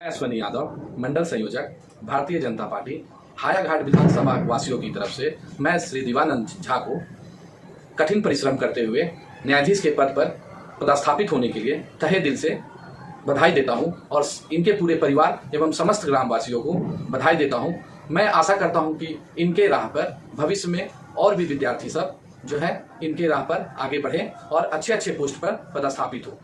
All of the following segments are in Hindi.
अश्विनी यादव, मंडल संयोजक, भारतीय जनता पार्टी हायाघाट विधानसभा वासियों की तरफ से मैं श्री दिवानंद झा को कठिन परिश्रम करते हुए न्यायाधीश के पद पर पदस्थापित होने के लिए तहे दिल से बधाई देता हूं और इनके पूरे परिवार एवं समस्त ग्रामवासियों को बधाई देता हूं। मैं आशा करता हूं कि इनके राह पर भविष्य में और भी विद्यार्थी सब जो है इनके राह पर आगे बढ़े और अच्छे अच्छे पोस्ट पर पदस्थापित हो।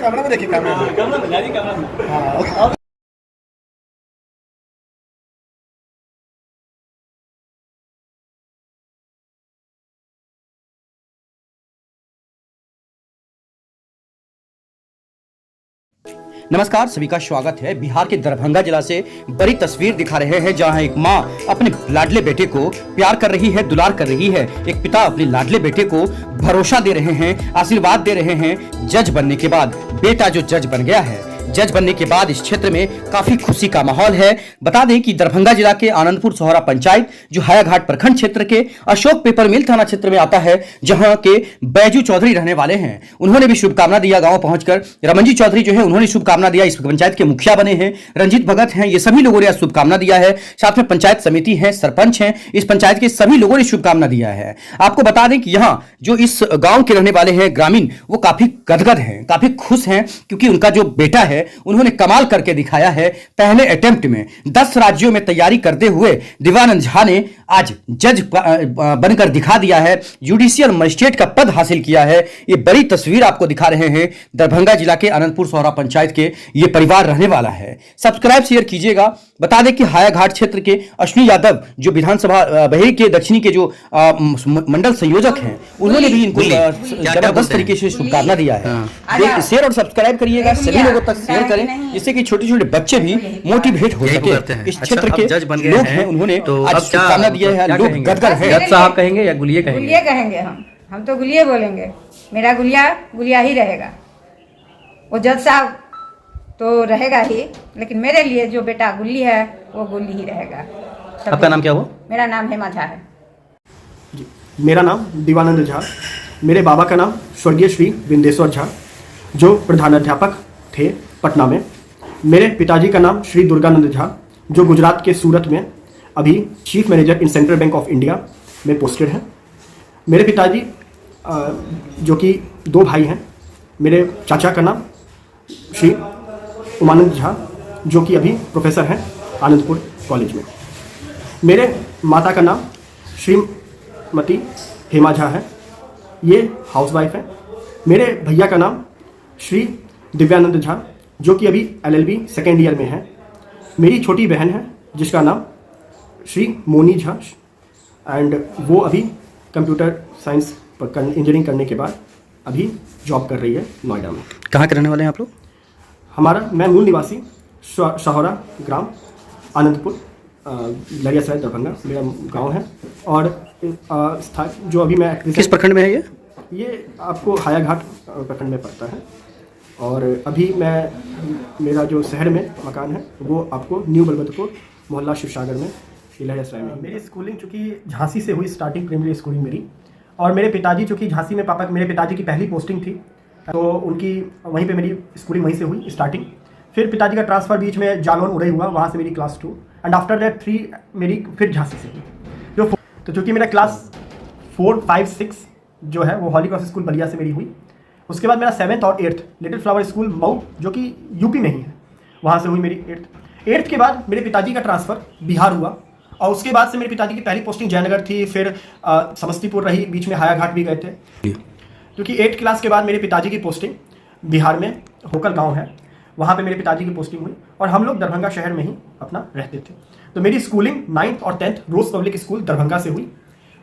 कैमरा में देखिए, कैमरा में। नमस्कार, सभी का स्वागत है। बिहार के दरभंगा जिला से बड़ी तस्वीर दिखा रहे हैं, जहां एक मां अपने लाडले बेटे को प्यार कर रही है, दुलार कर रही है। एक पिता अपने लाडले बेटे को भरोसा दे रहे हैं, आशीर्वाद दे रहे हैं। जज बनने के बाद बेटा जो जज बन गया है, जज बनने के बाद इस क्षेत्र में काफी खुशी का माहौल है। बता दें कि दरभंगा जिला के आनंदपुर सोहरा पंचायत जो हायाघाट प्रखंड क्षेत्र के अशोक पेपर मिल थाना क्षेत्र में आता है, जहां के बैजू चौधरी रहने वाले हैं, उन्होंने भी शुभकामना दिया। गांव पहुंचकर रमन जी चौधरी जो है उन्होंने शुभकामना दिया। इस पंचायत के मुखिया बने हैं, रंजीत भगत हैं, ये सभी लोगों ने शुभकामना दिया है। साथ में पंचायत समिति है, सरपंच हैं, इस पंचायत के सभी लोगों ने शुभकामना दिया है। आपको बता दें कि यहाँ जो इस गांव के रहने वाले हैं ग्रामीण, वो काफी गदगद हैं, काफी खुश हैं, क्योंकि उनका जो बेटा है उन्होंने कमाल करके दिखाया है। पहले अटेम्प्ट में 10 राज्यों में तैयारी करते हुए दिवानंद झा ने आज जज बनकर दिखा दिया है, जुडिशियल मजिस्ट्रेट का पद हासिल किया है। ये बड़ी तस्वीर आपको दिखा रहे हैं दरभंगा जिला के आनंदपुर सोहरा पंचायत के ये परिवार रहने वाला है। सब्सक्राइब शेयर कीजिएगा। बता दें कि हायाघाट क्षेत्र के अश्विनी यादव जो विधानसभा बहेरी के दक्षिणी के जो मंडल संयोजक हैं, उन्होंने भी इनको जबरदस्त तरीके से शुभकामना दिया है। शेयर और सब्सक्राइब करिएगा, सभी लोगों तक शेयर करें, जिससे कि छोटे छोटे बच्चे भी मोटिवेट हो सके। इस क्षेत्र के लोग हैं, उन्होंने आज शुभकामना दिया है। लोग गदगद हैं। जज साहब कहेंगे या गुलिये कहेंगे? गुलिये कहेंगे। हम तो गुलिये बोलेंगे। मेरा गुलिया ही रहेगा। वो जज साहब तो रहेगा ही, लेकिन मेरे लिए जो बेटा गुल्ली है वो गुल्ली ही रहेगा। आपका नाम क्या हुआ? मेरा नाम हेमा झा है। मेरा नाम दिवानंद झा। मेरे बाबा का नाम स्वर्गीय श्री विंदेश्वर झा, जो प्रधानाध्यापक थे पटना में। मेरे पिताजी का नाम श्री दुर्गानंद झा, जो गुजरात के सूरत में अभी chief manager in central bank of India में पोस्टेड हैं। मेरे पिताजी जो कि 2 भाई हैं। मेरे चाचा का नाम श्री उमानंद झा, जो कि अभी प्रोफेसर हैं आनंदपुर कॉलेज में। मेरे माता का नाम श्रीमती हेमा झा है, ये हाउसवाइफ है। मेरे भैया का नाम श्री दिव्यानंद झा, जो कि अभी LLB सेकेंड ईयर में है। मेरी छोटी बहन है जिसका नाम श्री मोनी झा, एंड वो अभी कंप्यूटर साइंस पर इंजीनियरिंग करने के बाद अभी जॉब कर रही है नोएडा में। कहाँ के रहने वाले हैं आप लोग? मैं मूल निवासी सोहरा ग्राम आनंदपुर लरियासराय दरभंगा मेरा गांव है। और जो अभी मैं किस प्रखंड में है ये आपको हायाघाट प्रखंड में पड़ता है। और अभी मेरा जो शहर में मकान है वो आपको न्यू बलबतपुर मोहल्ला शिवसागर में लरियासराय में। मेरी स्कूलिंग चूँकि झांसी से हुई, स्टार्टिंग प्राइमरी स्कूलिंग मेरी। और मेरे पिताजी चूँकि झांसी में मेरे पिताजी की पहली पोस्टिंग थी, तो उनकी वहीं पे मेरी स्कूलिंग वहीं से हुई स्टार्टिंग। फिर पिताजी का ट्रांसफ़र बीच में जालौन उड़ई हुआ, वहाँ से मेरी क्लास 2 एंड आफ्टर दैट 3 मेरी फिर झांसी से हुई। तो चूँकि मेरा क्लास 4, 5, 6 जो है वो हॉली क्रॉस स्कूल बलिया से मेरी हुई। उसके बाद मेरा 7th और 8th little flower school Mau, जो कि यूपी में ही है, वहाँ से हुई मेरी 8th के बाद मेरे पिताजी का ट्रांसफ़र बिहार हुआ। और उसके बाद से मेरे पिताजी की पहली पोस्टिंग जयनगर थी, फिर समस्तीपुर रही, बीच में हायाघाट भी गए थे। क्योंकि 8th क्लास के बाद मेरे पिताजी की पोस्टिंग बिहार में होकर गांव है, वहाँ पे मेरे पिताजी की पोस्टिंग हुई। और हम लोग दरभंगा शहर में ही अपना रहते थे। तो मेरी स्कूलिंग 9th और 10th रोज़ पब्लिक स्कूल दरभंगा से हुई।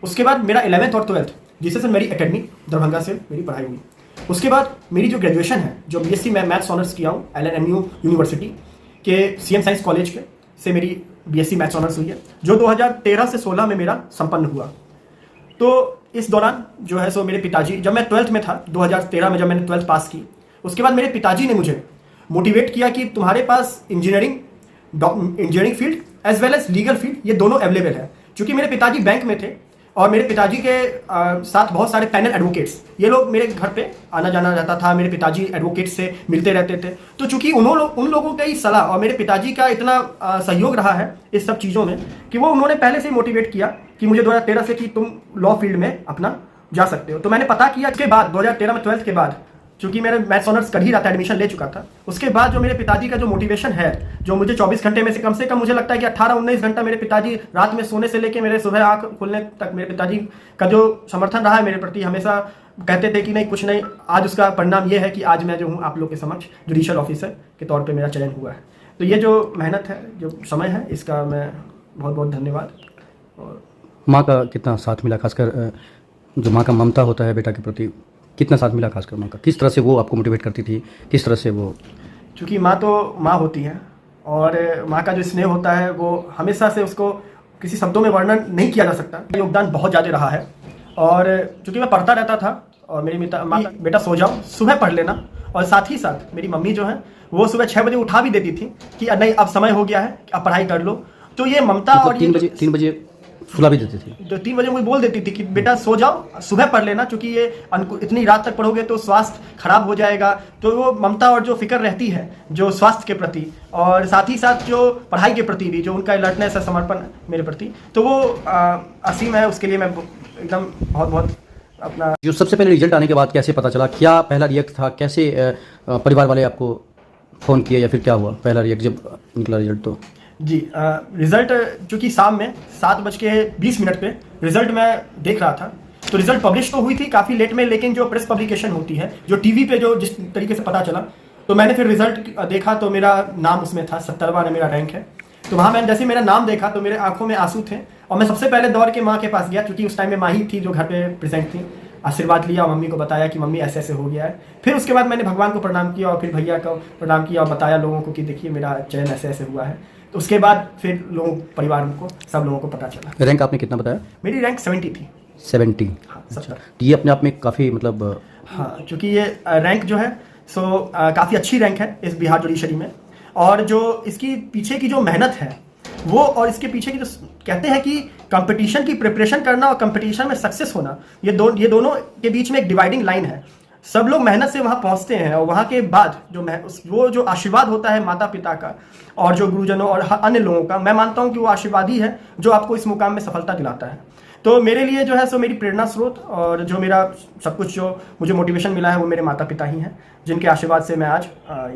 उसके बाद मेरा 11th और 12th जीसस मेरी एकेडमी दरभंगा से मेरी पढ़ाई हुई। उसके बाद मेरी जो ग्रेजुएशन है, जो BSc मैं मैथ्स ऑनर्स किया हूँ LNMU यूनिवर्सिटी के CM साइंस कॉलेज के से मेरी BSc मैथ्स ऑनर्स हुई है, जो 2013 से 16 में मेरा संपन्न हुआ। तो इस दौरान जो है सो मेरे पिताजी, जब मैं 12th में था 2013 में, जब मैंने 12th पास की, उसके बाद मेरे पिताजी ने मुझे मोटिवेट किया कि तुम्हारे पास engineering field as well as legal field, ये दोनों अवेलेबल है। क्योंकि मेरे पिताजी बैंक में थे और मेरे पिताजी के साथ बहुत सारे पैनल एडवोकेट्स, ये लोग मेरे घर पे आना जाना रहता था, मेरे पिताजी एडवोकेट्स से मिलते रहते थे। तो चूंकि उन लोगों का ही सलाह और मेरे पिताजी का इतना सहयोग रहा है इस सब चीज़ों में कि वो उन्होंने पहले से मोटिवेट किया कि मुझे 2013 से कि तुम लॉ फील्ड में अपना जा सकते हो। तो मैंने पता किया, इसके बाद 2013 में 12th के बाद, चूंकि मेरे मैथ्स ऑनर्स कर ही रहा था, एडमिशन ले चुका था, उसके बाद जो मेरे पिताजी का जो मोटिवेशन है, जो मुझे 24 घंटे में से कम मुझे लगता है कि 18-19 घंटा मेरे पिताजी रात में सोने से लेके मेरे सुबह आँख खुलने तक मेरे पिताजी का जो समर्थन रहा है मेरे प्रति, हमेशा कहते थे कि नहीं कुछ नहीं, आज उसका परिणाम ये है कि आज मैं जो हूँ आप लोग के समक्ष जुडिशियल ऑफिसर के तौर पर मेरा चयन हुआ है। तो ये जो मेहनत है, जो समय है, इसका मैं बहुत बहुत धन्यवाद। और माँ का कितना साथ मिला, खासकर जो माँ का ममता होता है बेटा के प्रति, कितना साथ मिला खासकर माँ का? किस तरह से वो आपको मोटिवेट करती थी, किस तरह से वो? चूँकि माँ तो माँ होती है और माँ का जो स्नेह होता है वो हमेशा से उसको किसी शब्दों में वर्णन नहीं किया जा सकता। योगदान बहुत ज़्यादा रहा है। और चूँकि मैं पढ़ता रहता था और मेरी माँ बेटा सो जाओ, सुबह पढ़ लेना, और साथ ही साथ मेरी मम्मी जो है वो सुबह 6 बजे उठा भी देती थी कि नहीं अब समय हो गया है, अब पढ़ाई कर लो। तो ये ममता, और 3 बजे सुला भी देती थी, तो 3 बजे मुझे बोल देती थी कि बेटा सो जाओ, सुबह पढ़ लेना, क्योंकि ये इतनी रात तक पढ़ोगे तो स्वास्थ्य खराब हो जाएगा। तो वो ममता और जो फिक्र रहती है जो स्वास्थ्य के प्रति, और साथ ही साथ जो पढ़ाई के प्रति भी जो उनका अलर्टनेस है, समर्पण मेरे प्रति, तो वो असीम है। उसके लिए मैं एकदम बहुत बहुत अपना। जो सबसे पहले रिजल्ट आने के बाद कैसे पता चला, क्या पहला रिएक्ट था, कैसे परिवार वाले आपको फ़ोन किए या फिर क्या हुआ पहला रिएक्ट जब निकला रिजल्ट? तो जी, रिज़ल्ट चूँकि शाम में 7:20 पे रिज़ल्ट मैं देख रहा था, तो रिज़ल्ट पब्लिश तो हुई थी काफ़ी लेट में, लेकिन जो प्रेस पब्लिकेशन होती है, जो टीवी पे जो जिस तरीके से पता चला, तो मैंने फिर रिज़ल्ट देखा तो मेरा नाम उसमें था, 70वां मेरा रैंक है। तो वहाँ मैंने जैसे मेरा नाम देखा तो मेरे आंखों में आंसू थे और मैं सबसे पहले दौड़ के माँ के पास गया, क्योंकि उस टाइम में माँ ही थी जो घर पे प्रेजेंट थी। आशीर्वाद लिया और मम्मी को बताया कि मम्मी ऐसे ऐसे हो गया है। फिर उसके बाद मैंने भगवान को प्रणाम किया और फिर भैया को प्रणाम किया और बताया लोगों को कि देखिए मेरा चयन ऐसे ऐसे हुआ है। तो उसके बाद फिर लोगों, परिवार को, सब लोगों को पता चला। रैंक आपने कितना बताया? मेरी रैंक 70 थी। 70? हाँ, अच्छा। ये अपने आप में काफ़ी मतलब, हाँ, क्योंकि ये रैंक जो है सो काफ़ी अच्छी रैंक है इस बिहार जुडिशरी में। और जो इसकी पीछे की जो मेहनत है वो, और इसके पीछे की जो कहते हैं कि कंपटीशन की प्रिपरेशन करना और कंपटीशन में सक्सेस होना, ये दोनों के बीच में एक डिवाइडिंग लाइन है। सब लोग मेहनत से वहाँ पहुँचते हैं और वहाँ के बाद वो जो आशीर्वाद होता है माता पिता का और जो गुरुजनों और अन्य लोगों का, मैं मानता हूँ कि वो आशीर्वाद ही है जो आपको इस मुकाम में सफलता दिलाता है। तो मेरे लिए जो है सो मेरी प्रेरणा स्रोत और जो मेरा सब कुछ जो मुझे मोटिवेशन मिला है वो मेरे माता पिता ही हैं, जिनके आशीर्वाद से मैं आज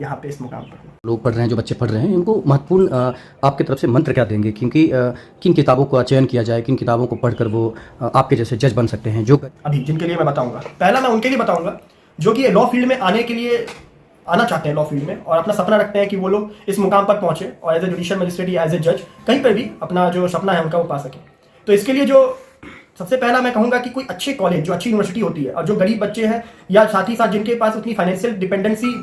यहाँ पे इस मुकाम पर हूँ। लोग पढ़ रहे हैं, जो बच्चे पढ़ रहे हैं, इनको महत्वपूर्ण आपकी तरफ से मंत्र क्या देंगे? क्योंकि किन किताबों का चयन किया जाए, किन किताबों को पढ़कर वो आपके जैसे जज बन सकते हैं? जो अभी जिनके लिए मैं बताऊँगा, पहला मैं उनके लिए बताऊँगा जो कि लॉ फील्ड में आने के लिए आना चाहते हैं, लॉ फील्ड में, और अपना सपना रखते हैं कि वो लोग इस मुकाम पर पहुंचे और एज ए जुडिशियल मजिस्ट्रेट या एज ए जज कहीं पर भी अपना जो सपना है उनका वो पा सके। तो इसके लिए जो सबसे पहला मैं कहूँगा कि कोई अच्छे कॉलेज, जो अच्छी यूनिवर्सिटी होती है, और जो गरीब बच्चे हैं या साथ ही साथ जिनके पास उतनी फाइनेंशियल डिपेंडेंसी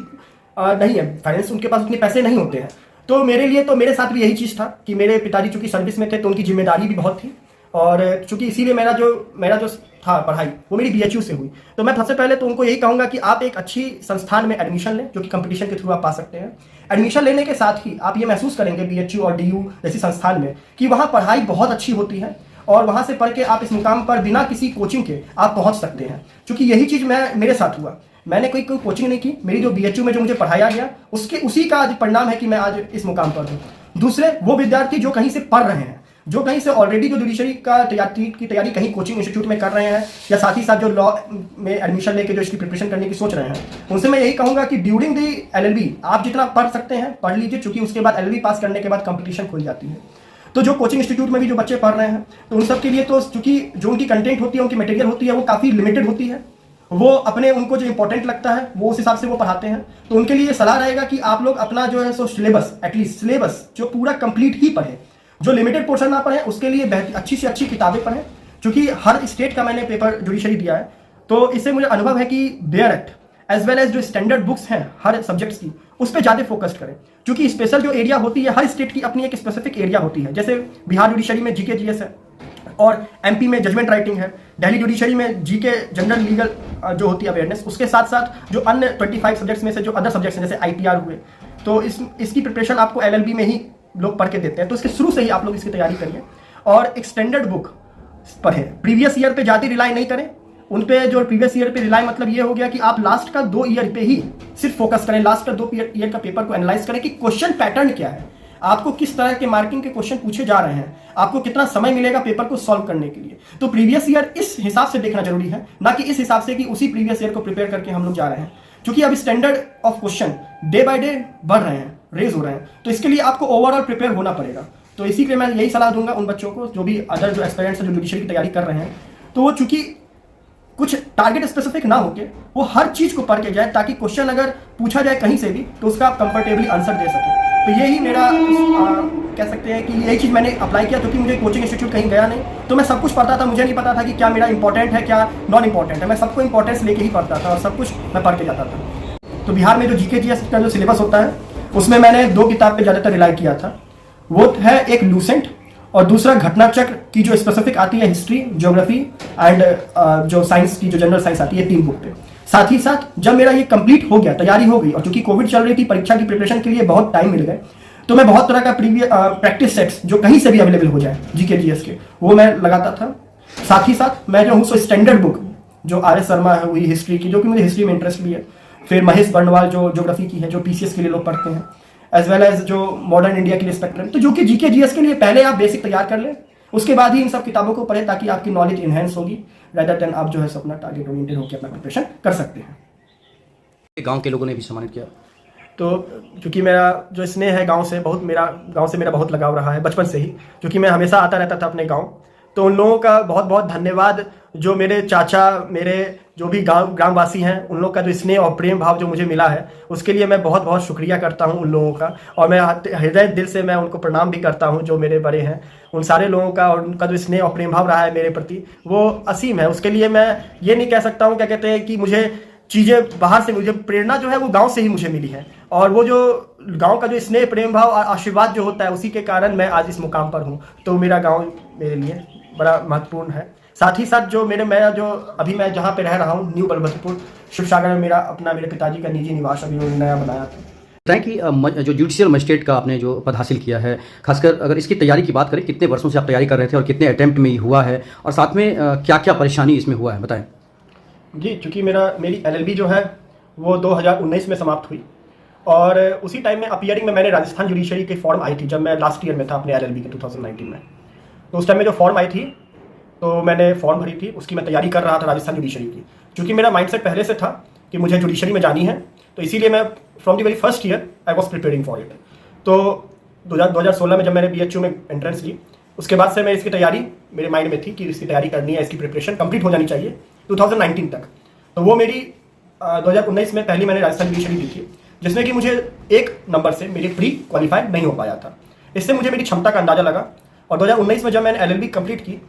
नहीं है, फाइनेंस उनके पास उतने पैसे नहीं होते हैं, तो मेरे लिए तो मेरे साथ भी यही चीज़ था कि मेरे पिताजी चूँकि सर्विस में थे तो उनकी जिम्मेदारी भी बहुत थी, और चूँकि इसीलिए मेरा जो था पढ़ाई वो मेरी BHU से हुई। तो मैं सबसे पहले तो उनको यही कहूँगा कि आप एक अच्छी संस्थान में एडमिशन लें, जो कि कंपटीशन के थ्रू आप पा सकते हैं। एडमिशन लेने के साथ ही आप ये महसूस करेंगे BHU और DU जैसी संस्थान में कि वहाँ पढ़ाई बहुत अच्छी होती है और वहाँ से पढ़ के आप इस मुकाम पर बिना किसी कोचिंग के आप पहुँच सकते हैं। क्योंकि यही चीज़ मेरे साथ हुआ, मैंने कोई कोचिंग नहीं की, मेरी जो BHU में जो मुझे पढ़ाया गया उसी का आज परिणाम है कि मैं आज इस मुकाम पर हूँ। दूसरे वो विद्यार्थी जो कहीं से पढ़ रहे हैं, जो कहीं से ऑलरेडी जो जुडिशरी का तैयारी कहीं कोचिंग इंस्टीट्यूट में कर रहे हैं, या साथ ही साथ जो लॉ में एडमिशन लेके जो इसकी प्रिपरेशन करने की सोच रहे हैं, उनसे मैं यही कहूँगा कि ड्यूरिंग दी LLB आप जितना पढ़ सकते हैं पढ़ लीजिए, क्योंकि उसके बाद LLB पास करने के बाद कंपटीशन खुल जाती है। तो जो कोचिंग इंस्टीट्यूट में भी जो बच्चे पढ़ रहे हैं, तो उन सब के लिए तो चूँकि जो उनकी कंटेंट होती है, उनकी मटेरियल होती है, वो काफ़ी लिमिटेड होती है, वो अपने उनको जो इंपॉर्टेंट लगता है वो उस हिसाब से वो पढ़ाते हैं। तो उनके लिए सलाह रहेगा कि आप लोग अपना जो है सो सिलेबस, एटलीस्ट सिलेबस जो पूरा कंप्लीट ही पढ़ें, जो लिमिटेड पोर्शन ना पढ़ें, उसके लिए अच्छी से अच्छी किताबें पढ़ें। क्योंकि हर स्टेट का मैंने पेपर जुडिशरी दिया है, तो इससे मुझे अनुभव है कि bare act as well as जो स्टैंडर्ड बुक्स हैं हर सब्जेक्ट्स की, उस पर ज़्यादा फोकस करें। क्योंकि स्पेशल जो एरिया होती है, हर स्टेट की अपनी एक स्पेसिफिक एरिया होती है। जैसे बिहार जुडिशरी में GK GS है, और MP में जजमेंट राइटिंग है, दिल्ली जुडिशरी में GK जनरल लीगल जो होती है अवेयरनेस, उसके साथ साथ जो अन्य 25 सब्जेक्ट्स में से जो अदर सब्जेक्ट्स हैं जैसे IPR हुए, तो इसकी प्रिपरेशन आपको LLB में ही लोग पढ़ के देते हैं, तो इसके शुरू से ही आप लोग इसकी तैयारी करिए और एक स्टैंडर्ड बुक पढ़ें। प्रीवियस ईयर पे ज़्यादा रिलाई नहीं करें, उन पे जो प्रीवियस ईयर पे रिलाई मतलब ये हो गया कि आप लास्ट का 2 ईयर पे ही सिर्फ फोकस करें, लास्ट का 2 ईयर का पेपर को एनालाइज करें कि क्वेश्चन पैटर्न क्या है, आपको किस तरह के मार्किंग के क्वेश्चन पूछे जा रहे हैं, आपको कितना समय मिलेगा पेपर को सॉल्व करने के लिए। तो प्रीवियस ईयर इस हिसाब से देखना जरूरी है, ना कि इस हिसाब से कि उसी प्रीवियस ईयर को प्रिपेयर करके हम लोग जा रहे हैं, क्योंकि अब standard of question day by day बढ़ रहे हैं, रेज हो रहे हैं, तो इसके लिए आपको ओवरऑल प्रिपेयर होना पड़ेगा। तो इसी के लिए मैं यही सलाह दूंगा उन बच्चों को जो भी अदर जो एस्पिरेंट्स हैं जो जुडिशरी की तैयारी कर रहे हैं, तो वो चूंकि कुछ टारगेट स्पेसिफिक ना होके वो हर चीज को पढ़ के जाए, ताकि क्वेश्चन अगर पूछा जाए कहीं से भी तो उसका आप कंफर्टेबली आंसर दे सकें। तो यही मेरा कह सकते हैं कि यही चीज़ मैंने अप्लाई किया, क्योंकि मुझे कोचिंग इंस्टीट्यूट कहीं गया नहीं, तो मैं सब कुछ पढ़ता था, मुझे नहीं पता था कि क्या मेरा इंपॉर्टेंट है क्या नॉन इंपॉर्टेंट है, मैं सबको इंपॉर्टेंस लेके ही पढ़ता था और सब कुछ मैं पढ़ के जाता था। तो बिहार में जो जीके जीएस का जो सिलेबस होता है उसमें मैंने 2 किताब पे ज़्यादातर रिलाई किया था, वो है एक लूसेंट और दूसरा घटना चक्र की जो स्पेसिफिक आती है हिस्ट्री, ज्योग्राफी एंड जो साइंस की जो जनरल साइंस आती है 3 बुक पे। साथ ही साथ जब मेरा ये कंप्लीट हो गया, तैयारी हो गई और चूंकि कोविड चल रही थी, परीक्षा की प्रिपरेशन के लिए बहुत टाइम मिल गए, तो मैं बहुत तरह का प्रैक्टिस सेट्स जो कहीं से भी अवेलेबल हो जाए जीके जीएस के, वो मैं लगाता था। साथ ही साथ मैं जो हूँ सो स्टैंडर्ड बुक जो RS शर्मा है हुई हिस्ट्री की, जो कि मुझे हिस्ट्री में इंटरेस्ट भी है, फिर महेश बर्नवाल जो ज्योग्राफी की है, जो PCS के लिए लोग पढ़ते हैं, एज वेल एज जो मॉडर्न इंडिया के लिए स्पेक्ट्रम, तो जो कि जीके जीएस के लिए पहले आप बेसिक तैयार कर लें, उसके बाद ही इन सब किताबों को पढ़ें, ताकि आपकी नॉलेज इन्हेंस होगी, रेदर देन आप जो है अपना टारगेट ओरिएंटेड होकर अपना प्रिपरेशन कर सकते हैं। गांव के लोगों ने भी सम्मानित किया। तो क्योंकि मेरा जो स्नेह है गांव से मेरा बहुत लगाव रहा है बचपन से ही, क्योंकि मैं हमेशा आता रहता था अपने गांव, तो उन लोगों का बहुत बहुत धन्यवाद। जो मेरे चाचा, मेरे जो भी ग्रामवासी हैं, उन लोग का जो स्नेह और प्रेम भाव जो मुझे मिला है, उसके लिए मैं बहुत बहुत शुक्रिया करता हूं उन लोगों का, और मैं हृदय दिल से मैं उनको प्रणाम भी करता हूं। जो मेरे बड़े हैं उन सारे लोगों का, और उनका जो स्नेह और प्रेम भाव रहा है मेरे प्रति, वो असीम है। उसके लिए मैं ये नहीं कह सकता हूँ, क्या कहते हैं कि मुझे चीज़ें बाहर से, मुझे प्रेरणा जो है वो गांव से ही मुझे मिली है, और वो जो गांव का जो स्नेह प्रेम भाव और आशीर्वाद जो होता है, उसी के कारण मैं आज इस मुकाम पर हूँ। तो मेरा गांव मेरे लिए बड़ा महत्वपूर्ण है। साथ ही साथ जो अभी मैं जहाँ पे रह रहा हूँ, न्यू बलभद्रपुर शिवसागर में, मेरे पिताजी का निजी निवास अभी उन्होंने नया बनाया था। बताएं कि जो जुडिशियल मजिस्ट्रेट का आपने जो पद हासिल किया है, खासकर अगर इसकी तैयारी की बात करें, कितने वर्षों से आप तैयारी कर रहे थे और कितने अटेम्प्ट में ये हुआ है, और साथ में क्या क्या परेशानी इसमें हुआ है, बताएं। जी, चूँकि मेरी LLB जो है वो 2019 में समाप्त हुई, और उसी टाइम में अपीयरिंग में मैंने राजस्थान जुडिशरी की फॉर्म आई थी, जब मैं लास्ट ईयर में था अपने LLB के 2019 में। तो उस टाइम में जो फॉर्म आई थी, तो मैंने फॉर्म भरी थी, उसकी मैं तैयारी कर रहा था राजस्थान जुडिशरी की। क्योंकि मेरा माइंडसेट पहले से था कि मुझे जुडिशरी में जानी है, तो इसीलिए मैं from the very first year I was preparing for it. तो 2016 में जब मैंने BHU में एंट्रेंस ली, उसके बाद से मैं इसकी तैयारी मेरे माइंड में थी कि इसकी तैयारी करनी है, इसकी प्रिपरेशन कंप्लीट हो जानी चाहिए 2019 तक। तो वो मेरी 2019 में पहली मैंने राजस्थान जुडिशरी दी थी, जिसमें कि मुझे 1 नंबर से मेरे प्री क्वालिफाई नहीं हो पाया था। इससे मुझे मेरी क्षमता का अंदाजा लगा, और 2019 में जब मैंने LLB कंप्लीट की,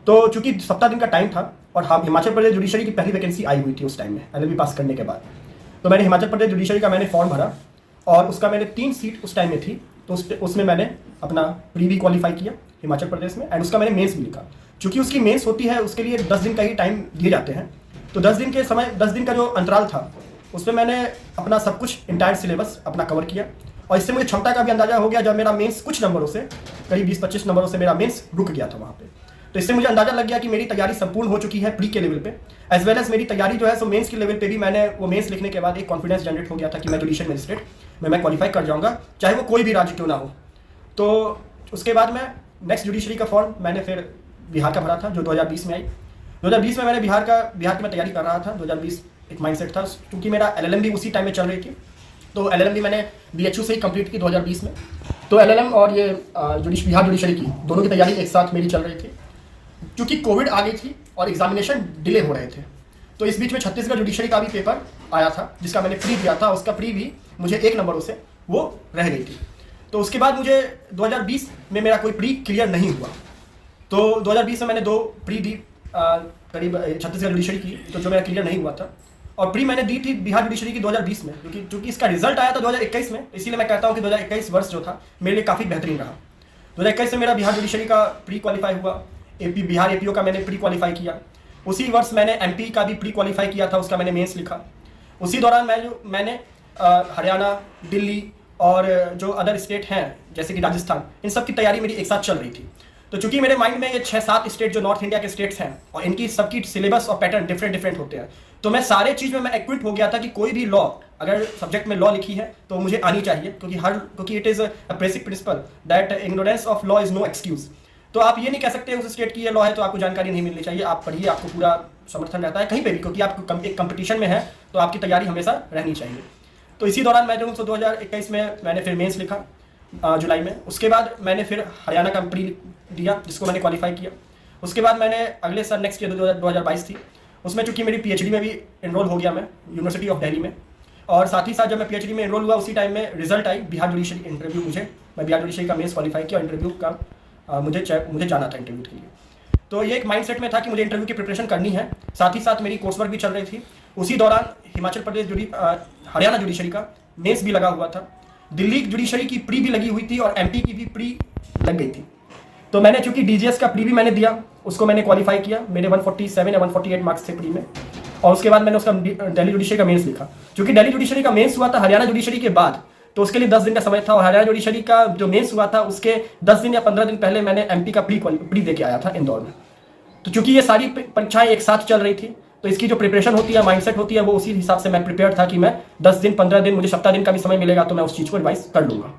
तो चूंकि 17 दिन का टाइम था, और हाँ, हिमाचल प्रदेश जुडिशरी की पहली वैकेंसी आई हुई थी उस टाइम में LLB पास करने के बाद। तो मैंने हिमाचल प्रदेश जुडिशरी का मैंने फॉर्म भरा, और उसका मैंने 3 सीट उस टाइम में थी, तो उसमें मैंने अपना प्री भी क्वालिफाई किया हिमाचल प्रदेश में, एंड उसका मैंने मेंस भी लिखा। चूँकि उसकी मेंस होती है, उसके लिए 10 दिन का ही टाइम दिए जाते हैं, तो 10 दिन का जो अंतराल था, उसमें मैंने अपना सब कुछ इंटायर सिलेबस अपना कवर किया, और इससे मुझे क्षमता का भी अंदाजा हो गया। जब मेरा मेंस कुछ नंबरों से, करीब 20-25 नंबरों से मेरा मेंस रुक गया था वहाँ पे, तो इससे मुझे अंदाजा लग गया कि मेरी तैयारी संपूर्ण हो चुकी है प्री के लेवल पे, एज वेल एज मेरी तैयारी जो है सो मेंस के लेवल पे भी मैंने वो मेंस लिखने के बाद एक कॉन्फिडेंस जनरेट हो गया था कि मैं जुडिशियल मजिस्ट्रेट में मैं क्वालिफाई कर जाऊँगा, चाहे वो कोई भी राज्य क्यों ना हो। तो उसके बाद मैं नेक्स्ट जुडिशरी का फॉर्म मैंने फिर बिहार का भरा था, जो 2020 में आई। 2020 में मैंने बिहार की मैं तैयारी कर रहा था। 2020 एक माइंडसेट था, क्योंकि मेरा LLM भी उसी टाइम में चल रही थी, तो LLM भी मैंने BHU से ही कंप्लीट की 2020 में। तो LLM और ये बिहार जुडिशरी की दोनों की तैयारी एक साथ मेरी चल रही थी। क्योंकि कोविड आ गई थी और एग्जामिनेशन डिले हो रहे थे, तो इस बीच में छत्तीसगढ़ जुडिशरी का भी पेपर आया था, जिसका मैंने प्री दिया था। उसका प्री भी मुझे 1 नंबरों से वो रह गई थी। तो उसके बाद मुझे 2020 में मेरा कोई प्री क्लियर नहीं हुआ, तो 2020 में मैंने 2 प्री दी करीब छत्तीसगढ़ जुडिशरी की, तो जो मेरा क्लियर नहीं हुआ था। और प्री मैंने दी थी बिहार जुडिशरी की 2020 में, क्योंकि इसका रिजल्ट आया था 2021 में, इसीलिए मैं कहता हूँ कि 2021 वर्ष जो था मेरे लिए काफ़ी बेहतरीन रहा। 2021 में मेरा बिहार जुडिशरी का प्री क्वालिफाई हुआ, बिहार APO का मैंने प्री क्वालिफाई किया। उसी वर्ष मैंने MP का भी प्री क्वालिफाई किया था, उसका मैंने मेंस लिखा। उसी दौरान मैंने हरियाणा, दिल्ली और जो अदर स्टेट हैं जैसे कि राजस्थान, इन सब की तैयारी मेरी एक साथ चल रही थी। तो चूंकि मेरे माइंड में ये 6-7 स्टेट जो नॉर्थ इंडिया के स्टेट्स हैं और इनकी सबकी सिलेबस और पैटर्न डिफरेंट होते हैं, तो मैं सारे चीज़ में मैं एक्विट हो गया था कि कोई भी लॉ, अगर सब्जेक्ट में लॉ लिखी है तो मुझे आनी चाहिए, क्योंकि it is a basic principle that ignorance of law is no excuse. तो आप ये नहीं कह सकते उस स्टेट की ये लॉ है तो आपको जानकारी नहीं मिलनी चाहिए, आप पढ़िए, आपको पूरा समर्थन रहता है कहीं पे भी, क्योंकि आप एक कंपटीशन में है तो आपकी तैयारी हमेशा रहनी चाहिए। तो इसी दौरान मैं जो हूँ 2021 में मैंने फिर मेंस लिखा जुलाई में। उसके बाद मैंने फिर हरियाणा का प्री दिया जिसको मैंने क्वालिफाई किया। उसके बाद मैंने अगले साल नेक्स्ट ईयर 2022 थी, उसमें चूंकि मेरी पीएचडी में भी एनरोल हो गया मैं यूनिवर्सिटी ऑफ दिल्ली में, और साथ ही साथ जब मैं पीएचडी में एनरोल हुआ उसी टाइम में रिजल्ट आई बिहार जुडिशरी इंटरव्यू, मैं बिहार जुडिशरी का मेंस क्वालिफाई किया, इंटरव्यू का मुझे जाना था इंटरव्यू के लिए। तो ये एक माइंडसेट में था कि मुझे इंटरव्यू की प्रिपरेशन करनी है, साथ ही साथ मेरी कोर्स वर्क भी चल रही थी। उसी दौरान हिमाचल प्रदेश हरियाणा जुडिशरी का मेंस भी लगा हुआ था, दिल्ली जुडिशरी की प्री भी लगी हुई थी और एमपी की भी प्री लग गई थी। तो मैंने चूंकि डीजीएस का प्री भी मैंने दिया, उसको मैंने क्वालिफाई किया, मेरे 147 या 148 मार्क्स थे प्री में, और उसके बाद मैंने उसका दिल्ली जुडिशरी का मेंस लिखा। चूंकि दिल्ली जुडिशरी का मेंस हुआ था हरियाणा जुडिशरी के बाद, तो उसके लिए 10 दिन का समय था, और हरियाणा जुडिशरी का जो मेंस हुआ था उसके 10 दिन या 15 दिन पहले मैंने एमपी का प्री दे के आया था इंदौर में। तो चूंकि ये सारी परीक्षाएं एक साथ चल रही थी, तो इसकी जो प्रिपरेशन होती है, माइंडसेट होती है, वो उसी हिसाब से मैं प्रिपेयर था कि मैं 10 दिन 15 दिन, मुझे सप्ताह दिन का भी समय मिलेगा तो मैं उस चीज़ को रिवाइज कर लूँगा।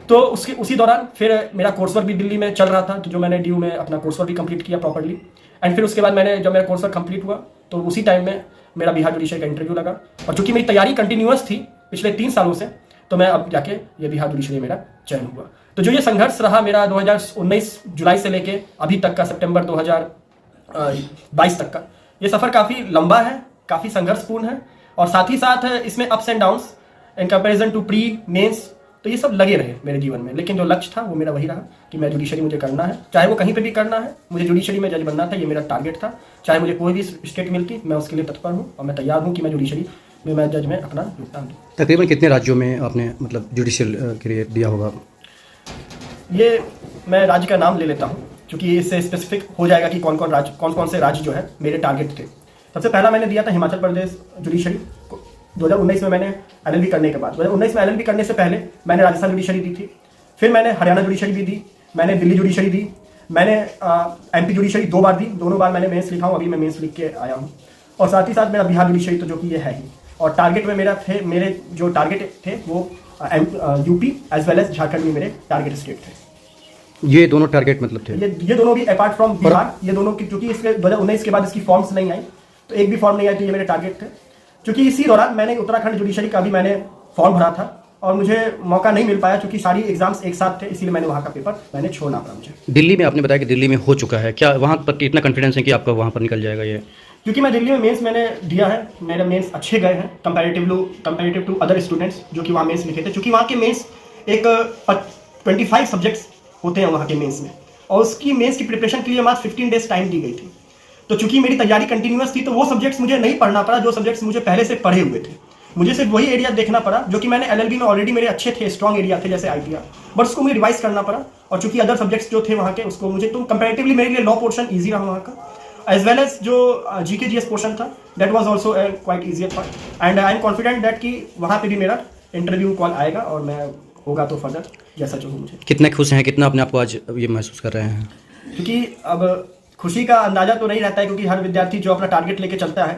तो उसी दौरान फिर मेरा कोर्स वर्क भी दिल्ली में चल रहा था, तो जो मैंने ड्यू में अपना कोर्स वर्क भी कंप्लीट किया प्रॉपर्ली। एंड फिर उसके बाद जब मेरा कोर्स वर्क कंप्लीट हुआ तो उसी टाइम में मेरा बिहार जुडिशरी का इंटरव्यू लगा, और चूंकि मेरी तैयारी कंटिन्यूअस थी पिछले 3 सालों से, तो मैं अब जाके ये बिहार जुडिशरी मेरा चयन हुआ। तो जो ये संघर्ष रहा मेरा 2019 जुलाई से लेके अभी तक का सितंबर 2022 तक का, ये सफ़र काफ़ी लंबा है, काफ़ी संघर्षपूर्ण है, और साथ ही साथ इसमें ups and downs in comparison to pre mains, तो ये सब लगे रहे मेरे जीवन में। लेकिन जो लक्ष्य था वो मेरा वही रहा कि मैं जुडिशरी मुझे करना है, चाहे वो कहीं पे भी करना है, मुझे जुडिशरी में जज बनना था, ये मेरा टारगेट था। चाहे मुझे कोई भी स्टेट मिलती, मैं उसके लिए तत्पर हूँ और मैं तैयार हूँ कि मैं जुडिशरी में मैं जज में अपना योगदान दूँ। तकरीबन कितने राज्यों में आपने मतलब जुडिशियल के लिए दिया होगा? ये मैं राज्य का नाम ले लेता हूँ क्योंकि इससे स्पेसिफिक हो जाएगा कि कौन कौन से राज्य जो है मेरे टारगेट थे। सबसे पहला मैंने दिया था हिमाचल प्रदेश जुडिशरी, 2019 में मैंने एलएलबी करने के बाद। 2019 में एलएलबी करने से पहले मैंने राजस्थान जुडिशरी दी थी, फिर मैंने हरियाणा जुडिशरी भी दी, मैंने दिल्ली जुडिशरी दी, मैंने एमपी जुडिशरी 2 बार दी, दोनों बार मैंने मेंस लिखा हूँ, अभी मैं मेंस लिख के आया हूँ। और साथ ही साथ मेरा बिहार जुडिशरी, तो जो कि ये है ही, और टारगेट में मेरे जो टारगेट थे वो UP as well as Jharkhand में मेरे टारगेट स्टेट थे। ये दोनों टारगेट मतलब थे? ये दोनों भी अपार्ट फ्रॉम बिहार, ये दोनों की, क्योंकि इसके 2019 के बाद इसकी फॉर्म्स नहीं आई, तो एक भी फॉर्म नहीं आई, तो ये मेरे टारगेट थे। क्योंकि इसी दौरान मैंने उत्तराखंड जुडिशरी का भी मैंने फॉर्म भरा था और मुझे मौका नहीं मिल पाया क्योंकि सारी एग्जाम्स एक साथ थे, इसीलिए मैंने वहाँ का पेपर मैंने छोड़ना पड़ा मुझे। दिल्ली में आपने बताया कि दिल्ली में हो चुका है, क्या वहाँ पर इतना कॉन्फिडेंस है कि आपका वहाँ पर निकल जाएगा ये? क्योंकि मैं दिल्ली में मेंस मैंने दिया है, मेरे मेंस अच्छे गए हैं कंपैरेटिव टू अदर स्टूडेंट्स जो कि वहाँ मेंस लिखे थे। क्योंकि वहाँ के मेंस एक 25 सब्जेक्ट्स होते हैं वहाँ के मेंस में, और उसकी मेंस की प्रिपरेशन के लिए मात्र 15 डेज टाइम दी गई थी। तो चूंकि मेरी तैयारी कंटिन्यूअस थी, तो वो सब्जेक्ट्स मुझे नहीं पढ़ना पड़ा जो सब्जेक्ट्स मुझे पहले से पढ़े हुए थे। मुझे सिर्फ वही एरिया देखना पड़ा जो कि मैंने एलएलबी में ऑलरेडी मेरे अच्छे थे, स्ट्रॉन्ग एरिया थे जैसे आईटीआर, बट उसको मुझे रिवाइज करना पड़ा। और चूंकि अदर सब्जेक्ट्स जो थे वहाँ के, उसको मुझे, तो कंपैरेटिवली मेरे लिए लॉ पोर्शन ईजी रहा वहाँ का, एज वेल एज जो जीके जीएस पोर्शन था, that was also quite easier part. And I am confident that कि वहाँ पे भी मेरा इंटरव्यू कॉल आएगा और मैं होगा तो फर्दर जैसा जो मुझे। कितने खुश हैं, कितना अपने आप को आज ये महसूस कर रहे हैं? क्योंकि अब खुशी का अंदाजा तो नहीं रहता है, क्योंकि हर विद्यार्थी जो अपना टारगेट लेके चलता है,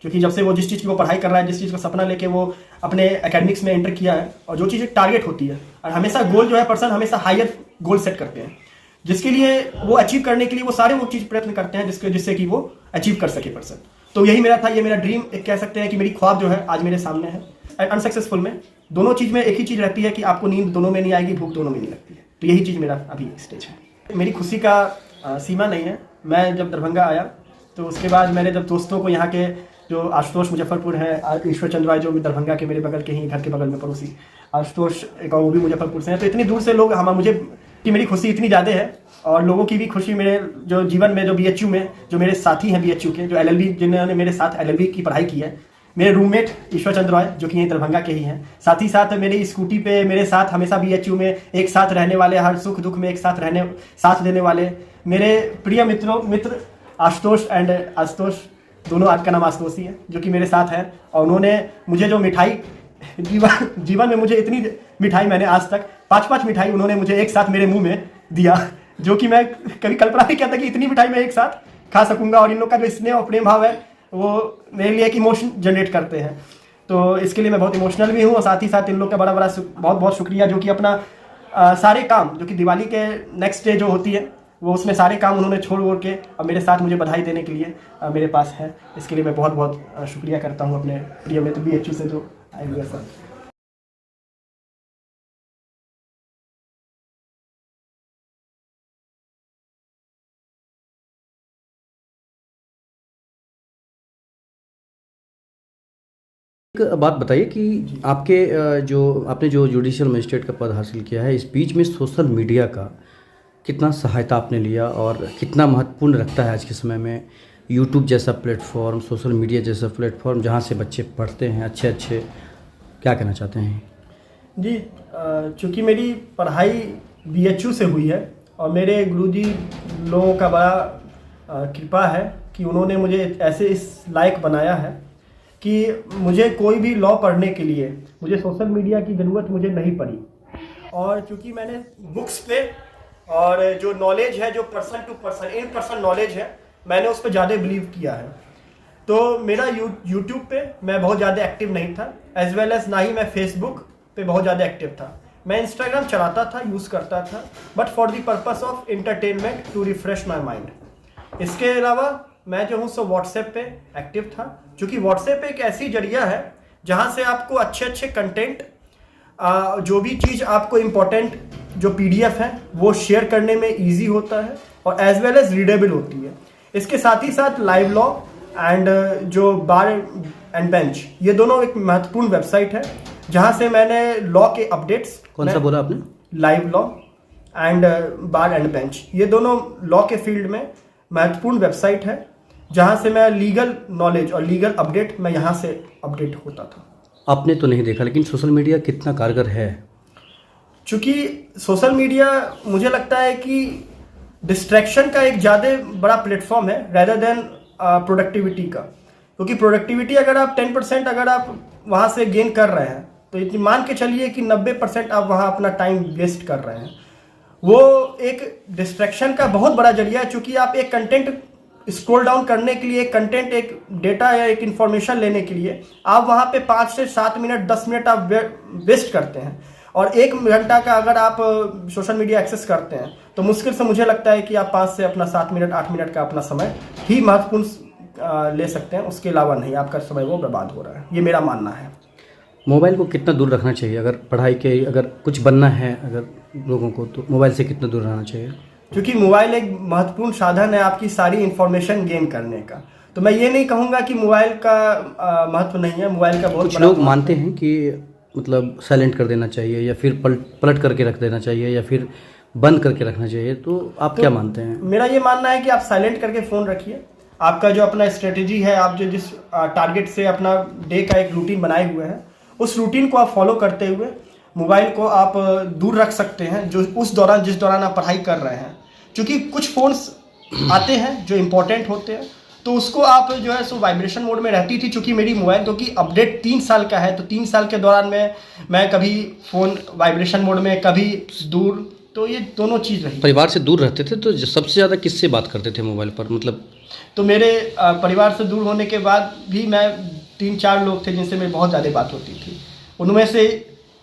क्योंकि जब से वो जिस चीज़ की वो पढ़ाई कर रहा है, जिस चीज़ का सपना लेके वो अपने एकेडमिक्स में एंटर किया है, और जो चीज़ एक टारगेट होती है, और हमेशा गोल जो है, पर्सन हमेशा हायर गोल सेट करते हैं, जिसके लिए वो अचीव करने के लिए वो सारे वो चीज़ प्रयत्न करते हैं जिससे कि वो अचीव कर सके पर्सन। तो यही मेरा था, ये मेरा ड्रीम एक कह सकते हैं कि मेरी ख्वाब जो है आज मेरे सामने है। एंड अनसक्सेसफुल में दोनों चीज़ में एक ही चीज़ रहती है कि आपको नींद दोनों में नहीं आएगी, भूख दोनों में नहीं लगती है। तो यही चीज़ मेरा अभी स्टेज है। मेरी खुशी का सीमा नहीं है। मैं जब दरभंगा आया तो उसके बाद मैंने जब दोस्तों को, यहाँ के जो आशुतोष मुजफ्फरपुर है, ईश्वर चंद्र राय जो दरभंगा के मेरे बगल के ही घर के बगल में पड़ोसी आशुतोष, एक वो भी मुजफ्फरपुर से हैं, तो इतनी दूर से लोग मुझे कि मेरी खुशी इतनी ज़्यादा है, और लोगों की भी खुशी मेरे जो जीवन में जो बीएचयू में जो मेरे साथी हैं बीएचयू के, जो एलएलबी जिन्होंने मेरे साथ एलएलबी की पढ़ाई की है, मेरे रूममेट ईश्वर चंद्र रॉय जो कि यहीं दरभंगा के ही हैं, साथ ही साथ मेरी स्कूटी पे मेरे साथ हमेशा बीएचयू में एक साथ रहने वाले, हर सुख दुख में एक साथ देने वाले मेरे प्रिय मित्र आशुतोष दोनों, आज का नाम आशुतोष ही है, जो कि मेरे साथ हैं। और उन्होंने मुझे जो मिठाई जीवन में मुझे इतनी मिठाई मैंने आज तक 5-5 मिठाई उन्होंने मुझे एक साथ मेरे मुंह में दिया, जो कि मैं कभी कल्पना नहीं किया था कि इतनी मिठाई मैं एक साथ खा सकूंगा। और इन लोग का जो स्नेह और प्रेम भाव है वो मेरे लिए एक इमोशन जनरेट करते हैं, तो इसके लिए मैं बहुत इमोशनल भी हूँ। और साथ ही साथ इन लोग का बहुत बहुत शुक्रिया, जो कि अपना सारे काम, जो कि दिवाली के नेक्स्ट डे जो होती है वो उसमें सारे काम उन्होंने छोड़ के अब मेरे साथ मुझे बधाई देने के लिए मेरे पास है। इसके लिए मैं बहुत बहुत शुक्रिया करता हूँ अपने प्रिय मित्र BHU से जो आए हुए सर। एक बात बताइए कि आपके आपने जो जुडिशियल मजिस्ट्रेट का पद हासिल किया है, इस बीच में सोशल मीडिया का कितना सहायता आपने लिया और कितना महत्वपूर्ण रखता है आज के समय में यूट्यूब जैसा प्लेटफॉर्म, सोशल मीडिया जैसा प्लेटफॉर्म, जहाँ से बच्चे पढ़ते हैं अच्छे, क्या कहना चाहते हैं? जी, चूँकि मेरी पढ़ाई BHU से हुई है और मेरे गुरुजी लोगों का बड़ा कृपा है कि उन्होंने मुझे ऐसे इस लायक बनाया है कि मुझे कोई भी लॉ पढ़ने के लिए मुझे सोशल मीडिया की ज़रूरत मुझे नहीं पड़ी। और चूँकि मैंने बुक्स पे और जो नॉलेज है, जो person to person in person knowledge है, मैंने उस पर ज़्यादा बिलीव किया है। तो मेरा यूट्यूब पे मैं बहुत ज़्यादा एक्टिव नहीं था, एज वेल एज ना ही मैं फेसबुक पे बहुत ज़्यादा एक्टिव था। मैं इंस्टाग्राम चलाता था, यूज़ करता था, but for the purpose of entertainment, to refresh my mind. इसके अलावा मैं जो हूँ सो व्हाट्सएप पे एक्टिव था, क्योंकि व्हाट्सएप एक ऐसी जरिया है जहाँ से आपको अच्छे कंटेंट, जो भी चीज़ आपको इम्पोर्टेंट जो PDF है वो शेयर करने में इजी होता है और एज वेल एज रीडेबल होती है। इसके साथ ही साथ लाइव लॉ एंड जो बार एंड बेंच, ये दोनों एक महत्वपूर्ण वेबसाइट है जहाँ से मैंने लॉ के अपडेट्स। कौन सा बोला आपने? Live law and bar and bench, ये दोनों लॉ के फील्ड में महत्वपूर्ण वेबसाइट है जहाँ से मैं लीगल नॉलेज और लीगल अपडेट मैं यहाँ से अपडेट होता था। आपने तो नहीं देखा, लेकिन सोशल मीडिया कितना कारगर है? चूँकि सोशल मीडिया मुझे लगता है कि डिस्ट्रैक्शन का एक ज़्यादा बड़ा प्लेटफॉर्म है रेदर देन प्रोडक्टिविटी का। क्योंकि प्रोडक्टिविटी अगर आप 10% अगर आप वहाँ से गेन कर रहे हैं तो इतनी मान के चलिए कि 90% आप वहाँ अपना टाइम वेस्ट कर रहे हैं। वो एक डिस्ट्रैक्शन का बहुत बड़ा जरिया है, चूँकि आप एक कंटेंट स्क्रॉल डाउन करने के लिए, एक कंटेंट, एक डेटा या एक इन्फॉर्मेशन लेने के लिए आप वहाँ पे 5 से 7 मिनट 10 मिनट आप वेस्ट करते हैं। और 1 घंटा का अगर आप सोशल मीडिया एक्सेस करते हैं तो मुश्किल से मुझे लगता है कि आप 5 से अपना 7 मिनट 8 मिनट का अपना समय ही महत्वपूर्ण ले सकते हैं, उसके अलावा नहीं। आपका समय वो बर्बाद हो रहा है, ये मेरा मानना है। मोबाइल को कितना दूर रखना चाहिए? अगर पढ़ाई के अगर कुछ बनना है अगर लोगों को, तो मोबाइल से कितना दूर रहना चाहिए? क्योंकि मोबाइल एक महत्वपूर्ण साधन है आपकी सारी इन्फॉर्मेशन गेन करने का। तो मैं ये नहीं कहूँगा कि मोबाइल का महत्व नहीं है, मोबाइल का बहुत कुछ लोग मानते हैं कि मतलब साइलेंट कर देना चाहिए या फिर पलट करके रख देना चाहिए या फिर बंद करके रखना चाहिए, तो आप क्या मानते हैं? मेरा ये मानना है कि आप साइलेंट करके फ़ोन रखिए। आपका जो अपना स्ट्रेटेजी है, आप जो जिस टारगेट से अपना डे का एक रूटीन बनाए हुए हैं, उस रूटीन को आप फॉलो करते हुए मोबाइल को आप दूर रख सकते हैं जो उस दौरान जिस दौरान आप पढ़ाई कर रहे हैं। क्योंकि कुछ फ़ोन्स आते हैं जो इम्पोर्टेंट होते हैं, तो उसको आप जो है सो वाइब्रेशन मोड में रहती थी। चूँकि मेरी मोबाइल क्योंकि अपडेट 3 साल का है, तो 3 साल के दौरान में मैं कभी फ़ोन वाइब्रेशन मोड में, कभी दूर, तो ये दोनों चीज़ रही। परिवार से दूर रहते थे तो सबसे ज़्यादा किससे बात करते थे मोबाइल पर? मतलब तो मेरे परिवार से दूर होने के बाद भी मैं 3-4 लोग थे जिनसे मेरी बहुत ज़्यादा बात होती थी। उनमें से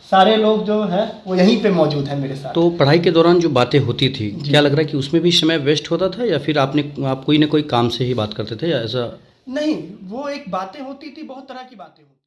सारे लोग जो हैं वो यहीं पे मौजूद हैं मेरे साथ। तो पढ़ाई के दौरान जो बातें होती थी, क्या लग रहा है कि उसमें भी समय वेस्ट होता था या फिर आप कोई ना कोई काम से ही बात करते थे या ऐसा? नहीं, वो एक बातें होती थी, बहुत तरह की बातें होती।